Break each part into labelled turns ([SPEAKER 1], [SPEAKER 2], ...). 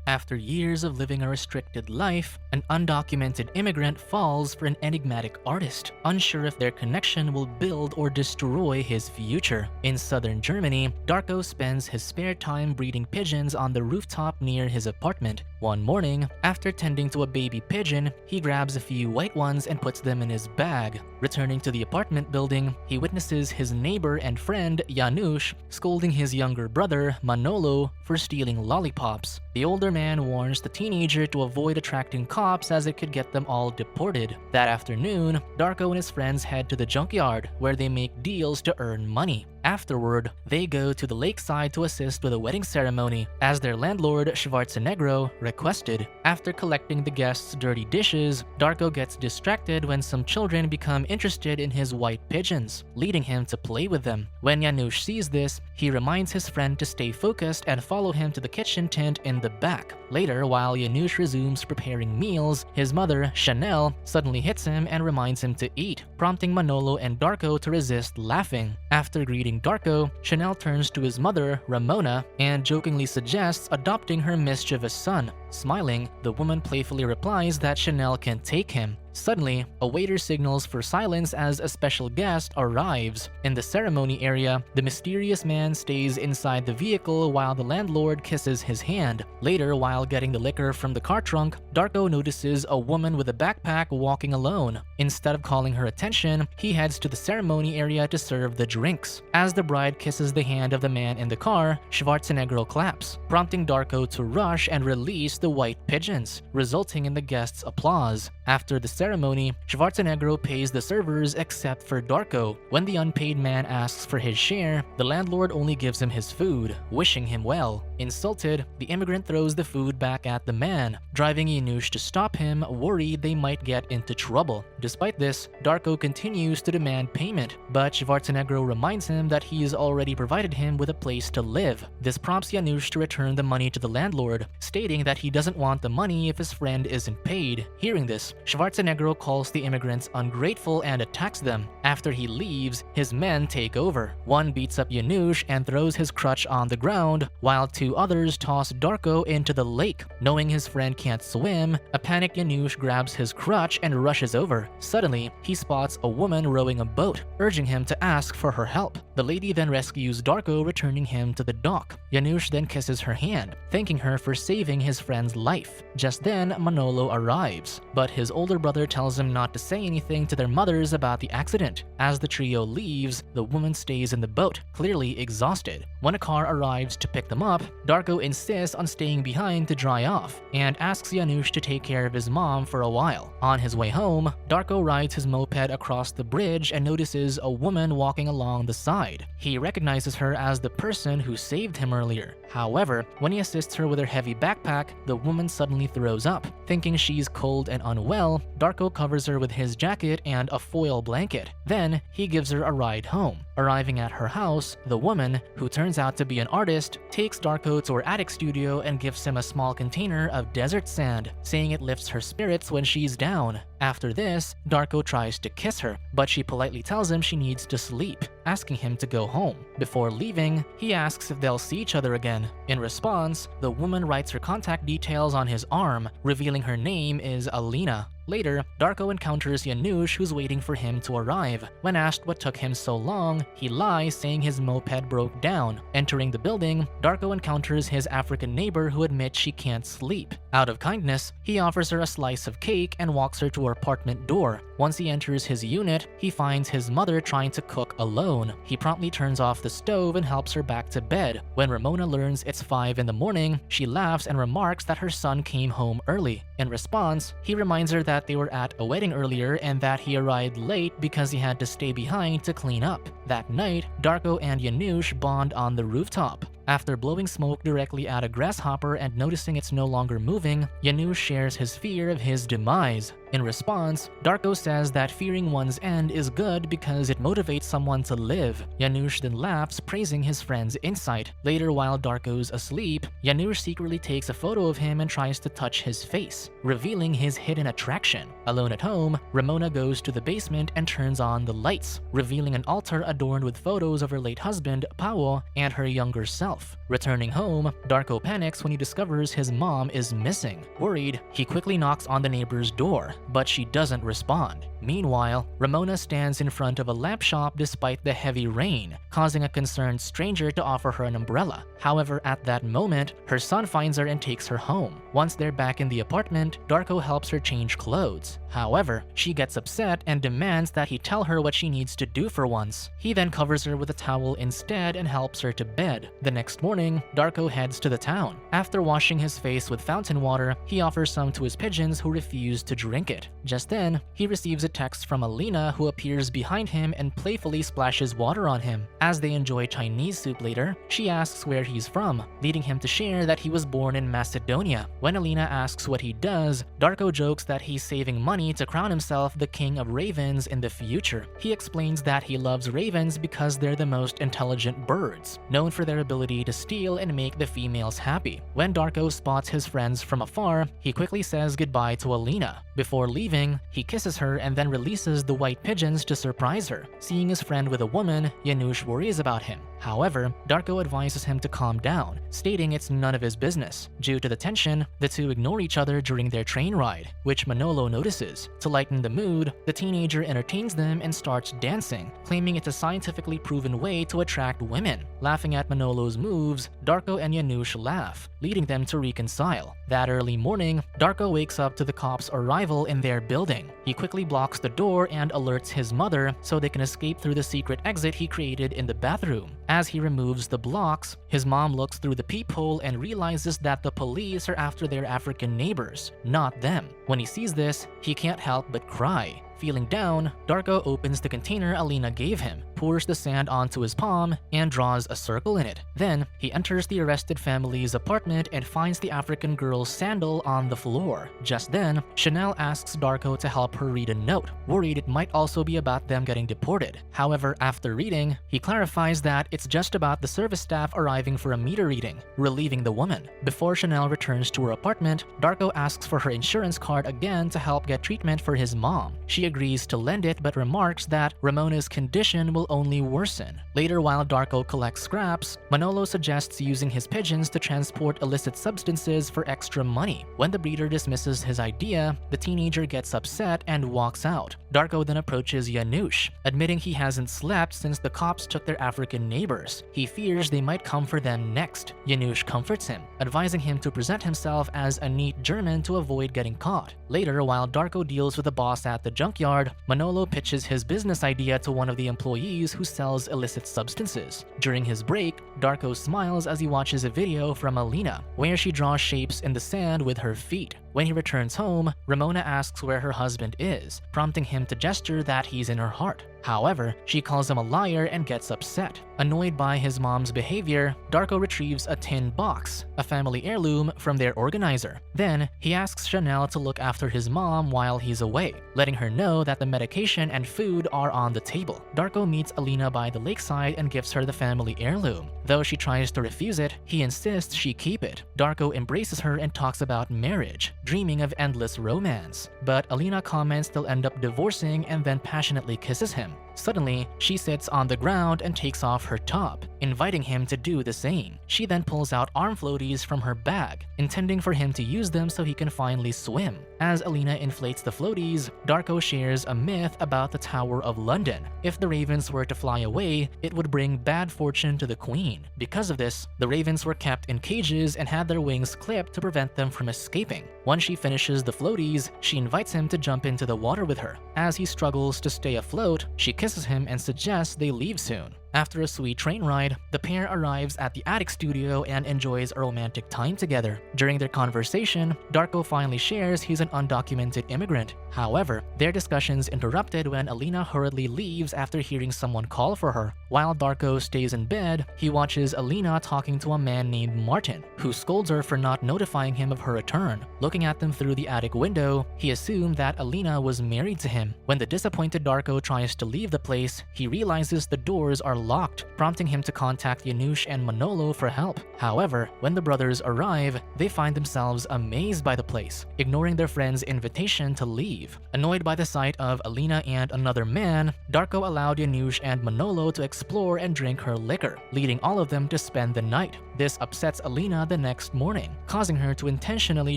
[SPEAKER 1] After years of living a restricted life, an undocumented immigrant falls for an enigmatic artist, unsure if their connection will build or destroy his future. In southern Germany, Darko spends his spare time breeding pigeons on the rooftop near his apartment. One morning, after tending to a baby pigeon, he grabs a few white ones and puts them in his bag. Returning to the apartment building, he witnesses his neighbor and friend Janusz scolding his younger brother Manolo for stealing lollipops. The older man warns the teenager to avoid attracting cops as it could get them all deported. That afternoon, Darko and his friends head to the junkyard where they make deals to earn money. Afterward, they go to the lakeside to assist with a wedding ceremony, as their landlord Schwarzenegro requested. After collecting the guests' dirty dishes, Darko gets distracted when some children become interested in his white pigeons, leading him to play with them. When Janusz sees this, he reminds his friend to stay focused and follow him to the kitchen tent in the back. Later, while Janusz resumes preparing meals, his mother, Chanel, suddenly hits him and reminds him to eat, prompting Manolo and Darko to resist laughing. After greeting Darko, Chanel turns to his mother, Ramona, and jokingly suggests adopting her mischievous son. Smiling, the woman playfully replies that Chanel can take him. Suddenly, a waiter signals for silence as a special guest arrives. In the ceremony area, the mysterious man stays inside the vehicle while the landlord kisses his hand. Later, while getting the liquor from the car trunk, Darko notices a woman with a backpack walking alone. Instead of calling her attention, he heads to the ceremony area to serve the drinks. As the bride kisses the hand of the man in the car, Schwarzenegro claps, prompting Darko to rush and release the white pigeons, resulting in the guests' applause. After the ceremony, Schwarzenegro pays the servers except for Darko. When the unpaid man asks for his share, the landlord only gives him his food, wishing him well. Insulted, the immigrant throws the food back at the man, driving Janusz to stop him, worried they might get into trouble. Despite this, Darko continues to demand payment, but Schwarzenegro reminds him that he's already provided him with a place to live. This prompts Janusz to return the money to the landlord, stating that he doesn't want the money if his friend isn't paid. Hearing this, Schwarzenegro calls the immigrants ungrateful and attacks them. After he leaves, his men take over. One beats up Janusz and throws his crutch on the ground, while two others toss Darko into the lake. Knowing his friend can't swim, a panicked Janusz grabs his crutch and rushes over. Suddenly, he spots a woman rowing a boat, urging him to ask for her help. The lady then rescues Darko, returning him to the dock. Janusz then kisses her hand, thanking her for saving his friend's life. Just then, Manolo arrives, but his older brother tells him not to say anything to their mothers about the accident. As the trio leaves, the woman stays in the boat, clearly exhausted. When a car arrives to pick them up, Darko insists on staying behind to dry off, and asks Janusz to take care of his mom for a while. On his way home, Darko rides his moped across the bridge and notices a woman walking along the side. He recognizes her as the person who saved him earlier. However, when he assists her with her heavy backpack, the woman suddenly throws up. Thinking she's cold and unwell, Darko covers her with his jacket and a foil blanket. Then, he gives her a ride home. Arriving at her house, the woman, who turns out to be an artist, takes Darko to her attic studio and gives him a small container of desert sand, saying it lifts her spirits when she's down. After this, Darko tries to kiss her, but she politely tells him she needs to sleep, asking him to go home. Before leaving, he asks if they'll see each other again. In response, the woman writes her contact details on his arm, revealing her name is Alina. Later, Darko encounters Janusz, who's waiting for him to arrive. When asked what took him so long, he lies, saying his moped broke down. Entering the building, Darko encounters his African neighbor, who admits she can't sleep. Out of kindness, he offers her a slice of cake and walks her to her apartment door. Once he enters his unit, he finds his mother trying to cook alone. He promptly turns off the stove and helps her back to bed. When Ramona learns it's 5 in the morning, she laughs and remarks that her son came home early. In response, he reminds her that they were at a wedding earlier and that he arrived late because he had to stay behind to clean up. That night, Darko and Janusz bond on the rooftop. After blowing smoke directly at a grasshopper and noticing it's no longer moving, Janusz shares his fear of his demise. In response, Darko says that fearing one's end is good because it motivates someone to live. Janusz then laughs, praising his friend's insight. Later, while Darko's asleep, Janusz secretly takes a photo of him and tries to touch his face, revealing his hidden attraction. Alone at home, Ramona goes to the basement and turns on the lights, revealing an altar adorned adorned with photos of her late husband, Pao, and her younger self. Returning home, Darko panics when he discovers his mom is missing. Worried, he quickly knocks on the neighbor's door, but she doesn't respond. Meanwhile, Ramona stands in front of a lamp shop despite the heavy rain, causing a concerned stranger to offer her an umbrella. However, at that moment, her son finds her and takes her home. Once they're back in the apartment, Darko helps her change clothes. However, she gets upset and demands that he tell her what she needs to do for once. He then covers her with a towel instead and helps her to bed. The next morning, Darko heads to the town. After washing his face with fountain water, he offers some to his pigeons who refuse to drink it. Just then, he receives a text from Alina, who appears behind him and playfully splashes water on him. As they enjoy Chinese soup later, she asks where he's from, leading him to share that he was born in Macedonia. When Alina asks what he does, Darko jokes that he's saving money to crown himself the king of ravens in the future. He explains that he loves ravens because they're the most intelligent birds, known for their ability to steal and make the females happy. When Darko spots his friends from afar, he quickly says goodbye to Alina. Before leaving, he kisses her and then releases the white pigeons to surprise her. Seeing his friend with a woman, Janusz worries about him. However, Darko advises him to calm down, stating it's none of his business. Due to the tension, the two ignore each other during their train ride, which Manolo notices. To lighten the mood, the teenager entertains them and starts dancing, claiming it's a scientifically proven way to attract women. Laughing at Manolo's moves, Darko and Janusz laugh, leading them to reconcile. That early morning, Darko wakes up to the cops' arrival in their building. He quickly blocks the door and alerts his mother so they can escape through the secret exit he created in the bathroom. As he removes the blocks, his mom looks through the peephole and realizes that the police are after their African neighbors, not them. When he sees this, he can't help but cry. Feeling down, Darko opens the container Alina gave him, pours the sand onto his palm, and draws a circle in it. Then, he enters the arrested family's apartment and finds the African girl's sandal on the floor. Just then, Chanel asks Darko to help her read a note, worried it might also be about them getting deported. However, after reading, he clarifies that it's just about the service staff arriving for a meter reading, relieving the woman. Before Chanel returns to her apartment, Darko asks for her insurance card again to help get treatment for his mom. She agrees to lend it but remarks that Ramona's condition will only worsen. Later, while Darko collects scraps, Manolo suggests using his pigeons to transport illicit substances for extra money. When the breeder dismisses his idea, the teenager gets upset and walks out. Darko then approaches Janusz, admitting he hasn't slept since the cops took their African neighbors. He fears they might come for them next. Janusz comforts him, advising him to present himself as a neat German to avoid getting caught. Later, while Darko deals with the boss at the junkyard, Manolo pitches his business idea to one of the employees who sells illicit substances. During his break, Darko smiles as he watches a video from Alina, where she draws shapes in the sand with her feet. When he returns home, Ramona asks where her husband is, prompting him to gesture that he's in her heart. However, she calls him a liar and gets upset. Annoyed by his mom's behavior, Darko retrieves a tin box, a family heirloom, from their organizer. Then, he asks Chanel to look after his mom while he's away, letting her know that the medication and food are on the table. Darko meets Alina by the lakeside and gives her the family heirloom. Though she tries to refuse it, he insists she keep it. Darko embraces her and talks about marriage, dreaming of endless romance. But Alina comments they'll end up divorcing and then passionately kisses him. Suddenly, she sits on the ground and takes off her top, inviting him to do the same. She then pulls out arm floaties from her bag, intending for him to use them so he can finally swim. As Alina inflates the floaties, Darko shares a myth about the Tower of London. If the ravens were to fly away, it would bring bad fortune to the queen. Because of this, the ravens were kept in cages and had their wings clipped to prevent them from escaping. Once she finishes the floaties, she invites him to jump into the water with her. As he struggles to stay afloat, she kisses him and suggests they leave soon. After a sweet train ride, the pair arrives at the attic studio and enjoys a romantic time together. During their conversation, Darko finally shares he's an undocumented immigrant. However, their discussions interrupted when Alina hurriedly leaves after hearing someone call for her. While Darko stays in bed, he watches Alina talking to a man named Martin, who scolds her for not notifying him of her return. Looking at them through the attic window, he assumed that Alina was married to him. When the disappointed Darko tries to leave the place, he realizes the doors are locked, prompting him to contact Janusz and Manolo for help. However, when the brothers arrive, they find themselves amazed by the place, ignoring their friend's invitation to leave. Annoyed by the sight of Alina and another man, Darko allowed Janusz and Manolo to explore and drink her liquor, leading all of them to spend the night. This upsets Alina the next morning, causing her to intentionally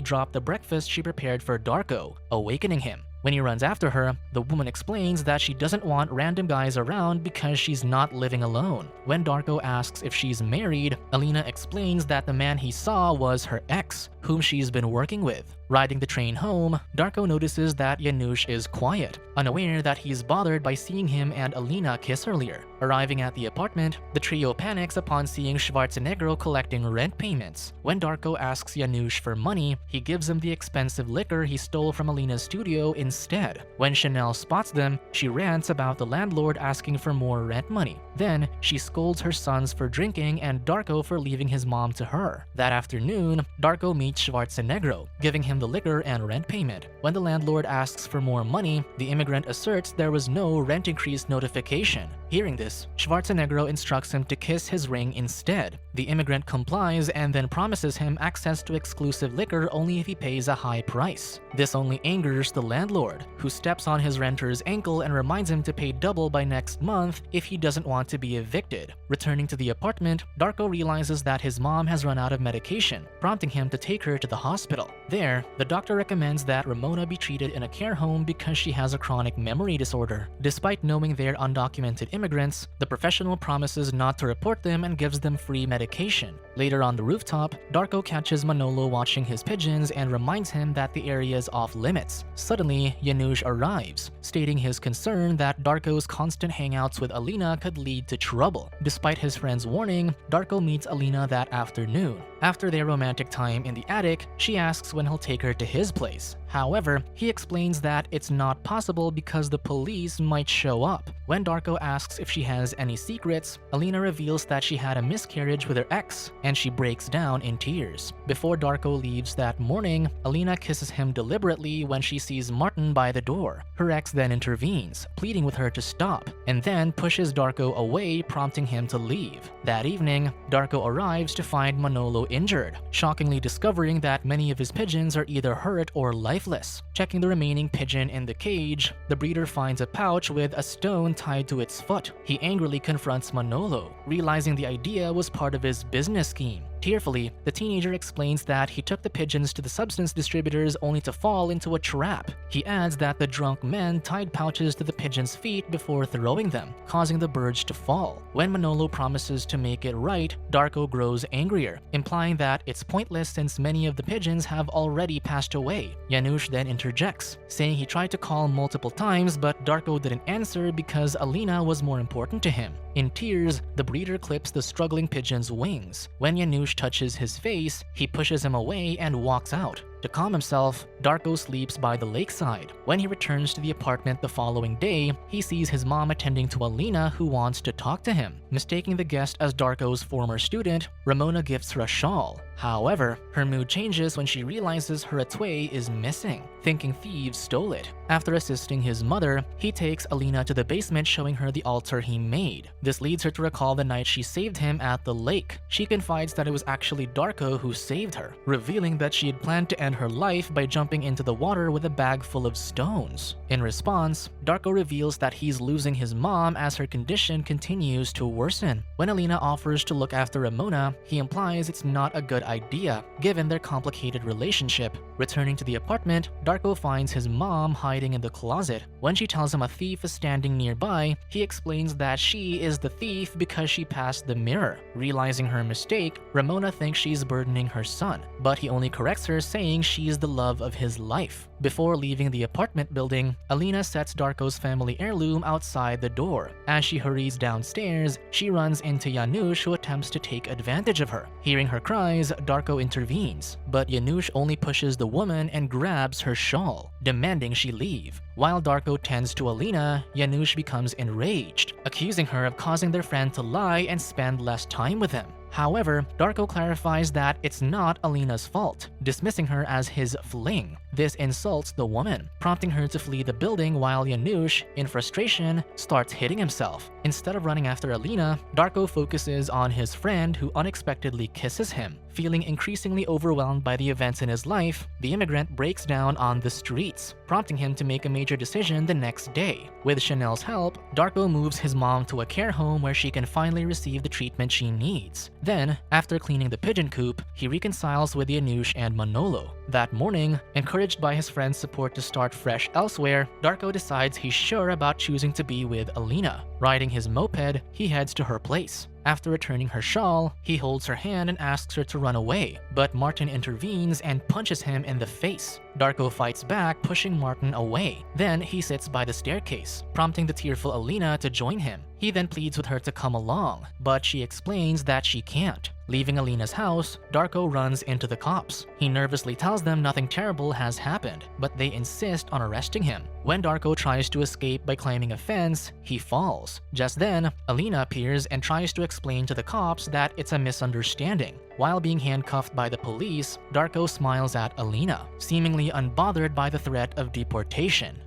[SPEAKER 1] drop the breakfast she prepared for Darko, awakening him. When he runs after her, the woman explains that she doesn't want random guys around because she's not living alone. When Darko asks if she's married, Alina explains that the man he saw was her ex, whom she's been working with. Riding the train home, Darko notices that Janusz is quiet, unaware that he's bothered by seeing him and Alina kiss earlier. Arriving at the apartment, the trio panics upon seeing Schwarzenegger collecting rent payments. When Darko asks Janusz for money, he gives him the expensive liquor he stole from Alina's studio instead. When Chanel spots them, she rants about the landlord asking for more rent money. Then, she scolds her sons for drinking and Darko for leaving his mom to her. That afternoon, Darko meets Schwarzenegger, giving him the liquor and rent payment. When the landlord asks for more money, the immigrant asserts there was no rent increase notification. Hearing this, Schwarzenegger instructs him to kiss his ring instead. The immigrant complies and then promises him access to exclusive liquor only if he pays a high price. This only angers the landlord, who steps on his renter's ankle and reminds him to pay double by next month if he doesn't want to be evicted. Returning to the apartment, Darko realizes that his mom has run out of medication, prompting him to take her to the hospital. There, the doctor recommends that Ramona be treated in a care home because she has a chronic memory disorder. Despite knowing they're undocumented immigrants, the professional promises not to report them and gives them free medication. Later on the rooftop, Darko catches Manolo watching his pigeons and reminds him that the area is off limits. Suddenly, Janusz arrives, stating his concern that Darko's constant hangouts with Alina could lead to trouble. Despite his friend's warning, Darko meets Alina that afternoon. After their romantic time in the attic, she asks when he'll take her to his place. However, he explains that it's not possible because the police might show up. When Darko asks if she has any secrets, Alina reveals that she had a miscarriage with her ex, and she breaks down in tears. Before Darko leaves that morning, Alina kisses him deliberately when she sees Martin by the door. Her ex then intervenes, pleading with her to stop, and then pushes Darko away, prompting him to leave. That evening, Darko arrives to find Manolo injured, shockingly discovering that many of his pigeons are either hurt or lifeless. Checking the remaining pigeon in the cage, the breeder finds a pouch with a stone tied to its foot. He angrily confronts Manolo, realizing the idea was part of his business scheme. Tearfully, the teenager explains that he took the pigeons to the substance distributors only to fall into a trap. He adds that the drunk men tied pouches to the pigeons' feet before throwing them, causing the birds to fall. When Manolo promises to make it right, Darko grows angrier, implying that it's pointless since many of the pigeons have already passed away. Janusz then interjects, saying he tried to call multiple times but Darko didn't answer because Alina was more important to him. In tears, the breeder clips the struggling pigeon's wings. When Janusz touches his face, he pushes him away and walks out. To calm himself, Darko sleeps by the lakeside. When he returns to the apartment the following day, he sees his mom attending to Alina, who wants to talk to him. Mistaking the guest as Darko's former student, Ramona gifts her a shawl. However, her mood changes when she realizes her etui is missing, thinking thieves stole it. After assisting his mother, he takes Alina to the basement, showing her the altar he made. This leads her to recall the night she saved him at the lake. She confides that it was actually Darko who saved her, revealing that she had planned to end her life by jumping into the water with a bag full of stones. In response, Darko reveals that he's losing his mom as her condition continues to worsen. When Alina offers to look after Ramona, he implies it's not a good idea, given their complicated relationship. Returning to the apartment, Darko finds his mom hiding in the closet. When she tells him a thief is standing nearby, he explains that she is the thief because she passed the mirror. Realizing her mistake, Ramona thinks she's burdening her son, but he only corrects her, saying she's the love of his life. Before leaving the apartment building, Alina sets Darko's family heirloom outside the door. As she hurries downstairs, she runs into Janusz, who attempts to take advantage of her. Hearing her cries, Darko intervenes, but Janusz only pushes the woman and grabs her shawl, demanding she leave. While Darko tends to Alina, Janusz becomes enraged, accusing her of causing their friend to lie and spend less time with him. However, Darko clarifies that it's not Alina's fault, dismissing her as his fling. This insults the woman, prompting her to flee the building while Janusz, in frustration, starts hitting himself. Instead of running after Alina, Darko focuses on his friend who unexpectedly kisses him. Feeling increasingly overwhelmed by the events in his life, the immigrant breaks down on the streets, prompting him to make a major decision the next day. With Chanel's help, Darko moves his mom to a care home where she can finally receive the treatment she needs. Then, after cleaning the pigeon coop, he reconciles with Janusz and Manolo. That morning, encouraged by his friend's support to start fresh elsewhere, Darko decides he's sure about choosing to be with Alina. Riding his moped, he heads to her place. After returning her shawl, he holds her hand and asks her to run away, but Martin intervenes and punches him in the face. Darko fights back, pushing Martin away. Then he sits by the staircase, prompting the tearful Alina to join him. He then pleads with her to come along, but she explains that she can't. Leaving Alina's house, Darko runs into the cops. He nervously tells them nothing terrible has happened, but they insist on arresting him. When Darko tries to escape by climbing a fence, he falls. Just then, Alina appears and tries to explain to the cops that it's a misunderstanding. While being handcuffed by the police, Darko smiles at Alina, seemingly unbothered by the threat of deportation.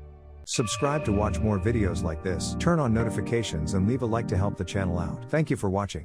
[SPEAKER 2] Subscribe to watch more videos like this, turn on notifications and leave a like to help the channel out. Thank you for watching.